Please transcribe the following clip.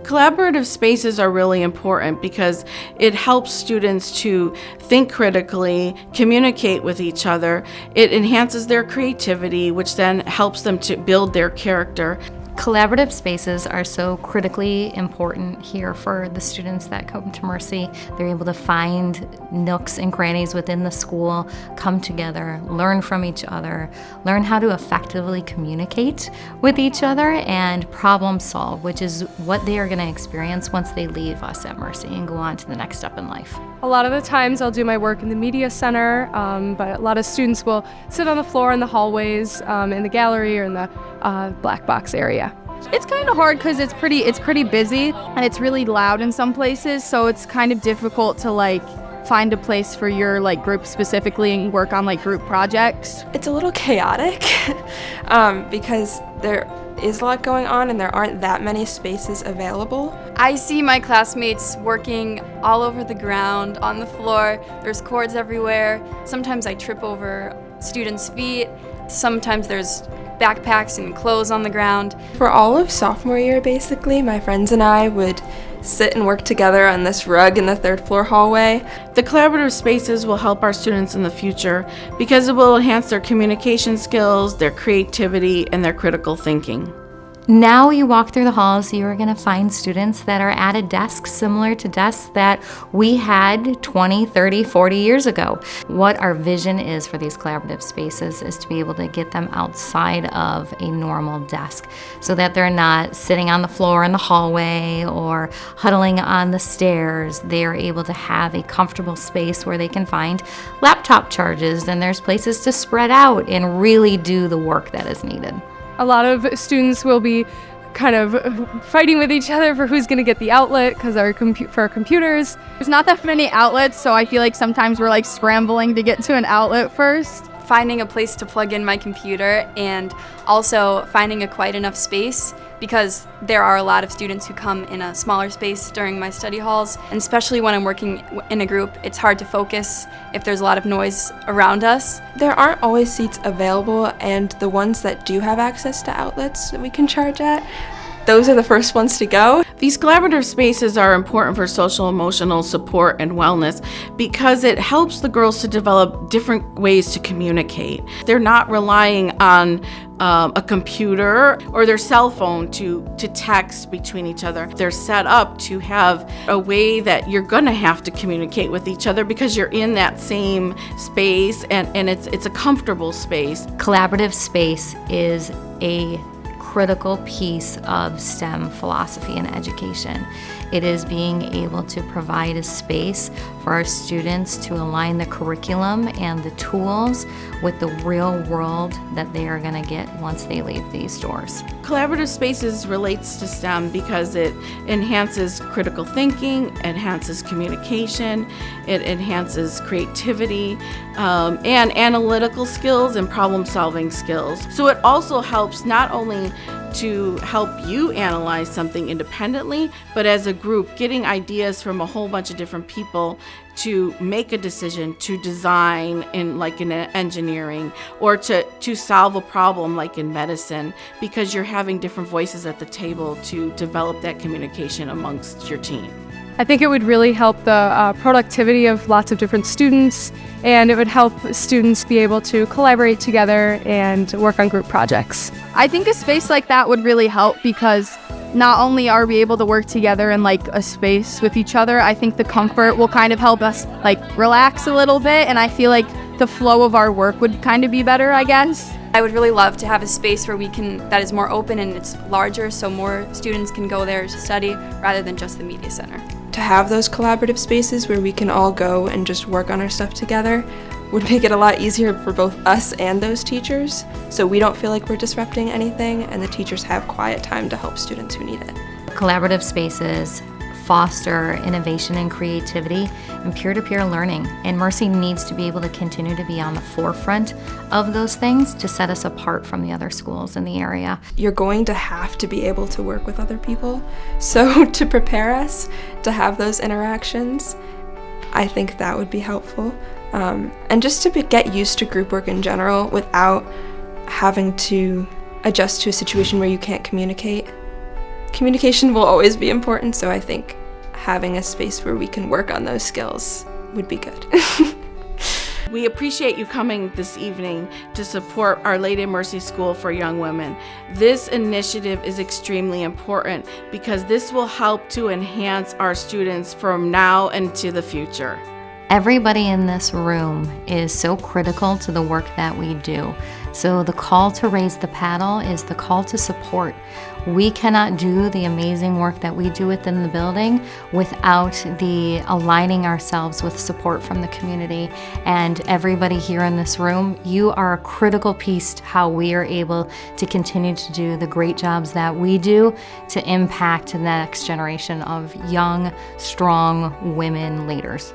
Collaborative spaces are really important because it helps students to think critically, communicate with each other. It enhances their creativity, which then helps them to build their character. Collaborative spaces are so critically important here for the students that come to Mercy. They're able to find nooks and crannies within the school, come together, learn from each other, learn how to effectively communicate with each other, and problem solve, which is what they are going to experience once they leave us at Mercy and go on to the next step in life. A lot of the times I'll do my work in the media center, but a lot of students will sit on the floor in the hallways, in the gallery or in the black box area. It's kind of hard because it's pretty busy and it's really loud in some places, so it's kind of difficult to find a place for your group specifically and work on group projects. It's a little chaotic because there is a lot going on and there aren't that many spaces available. I see my classmates working all over the ground, on the floor. There's cords everywhere. Sometimes I trip over students' feet. Sometimes there's backpacks and clothes on the ground. For all of sophomore year, basically, my friends and I would sit and work together on this rug in the third floor hallway. The collaborative spaces will help our students in the future because it will enhance their communication skills, their creativity, and their critical thinking. Now you walk through the halls, you are going to find students that are at a desk similar to desks that we had 20, 30, 40 years ago. What our vision is for these collaborative spaces is to be able to get them outside of a normal desk so that they're not sitting on the floor in the hallway or huddling on the stairs. They are able to have a comfortable space where they can find laptop charges, and there's places to spread out and really do the work that is needed. A lot of students will be kind of fighting with each other for who's going to get the outlet because for our computers. There's not that many outlets, so I feel like sometimes we're scrambling to get to an outlet first. Finding a place to plug in my computer and also finding a quiet enough space because there are a lot of students who come in a smaller space during my study halls, and especially when I'm working in a group, it's hard to focus if there's a lot of noise around us. There aren't always seats available, and the ones that do have access to outlets that we can charge at, those are the first ones to go. These collaborative spaces are important for social emotional support and wellness because it helps the girls to develop different ways to communicate. They're not relying on a computer or their cell phone to text between each other. They're set up to have a way that you're gonna have to communicate with each other because you're in that same space and it's a comfortable space. Collaborative space is a critical piece of STEM philosophy and education. It is being able to provide a space for our students to align the curriculum and the tools with the real world that they are going to get once they leave these doors. Collaborative spaces relates to STEM because it enhances critical thinking, enhances communication, it enhances creativity, and analytical skills and problem-solving skills. So it also helps not only to help you analyze something independently, but as a group, getting ideas from a whole bunch of different people to make a decision, to design in engineering, or to solve a problem like in medicine, because you're having different voices at the table to develop that communication amongst your team. I think it would really help the productivity of lots of different students, and it would help students be able to collaborate together and work on group projects. I think a space like that would really help because not only are we able to work together in a space with each other, I think the comfort will kind of help us relax a little bit, and I feel like the flow of our work would kind of be better, I guess. I would really love to have a space where that is more open and it's larger so more students can go there to study rather than just the media center. To have those collaborative spaces where we can all go and just work on our stuff together would make it a lot easier for both us and those teachers, so we don't feel like we're disrupting anything and the teachers have quiet time to help students who need it. Collaborative spaces foster innovation and creativity and peer-to-peer learning, and Mercy needs to be able to continue to be on the forefront of those things to set us apart from the other schools in the area. You're going to have to be able to work with other people, so to prepare us to have those interactions, I think that would be helpful. And just to get used to group work in general without having to adjust to a situation where you can't communicate communication will always be important, so I think having a space where we can work on those skills would be good. We appreciate you coming this evening to support Our Lady of Mercy School for Young Women. This initiative is extremely important because this will help to enhance our students from now into the future. Everybody in this room is so critical to the work that we do. So the call to raise the paddle is the call to support. We cannot do the amazing work that we do within the building without the aligning ourselves with support from the community. And everybody here in this room, you are a critical piece to how we are able to continue to do the great jobs that we do to impact the next generation of young, strong women leaders.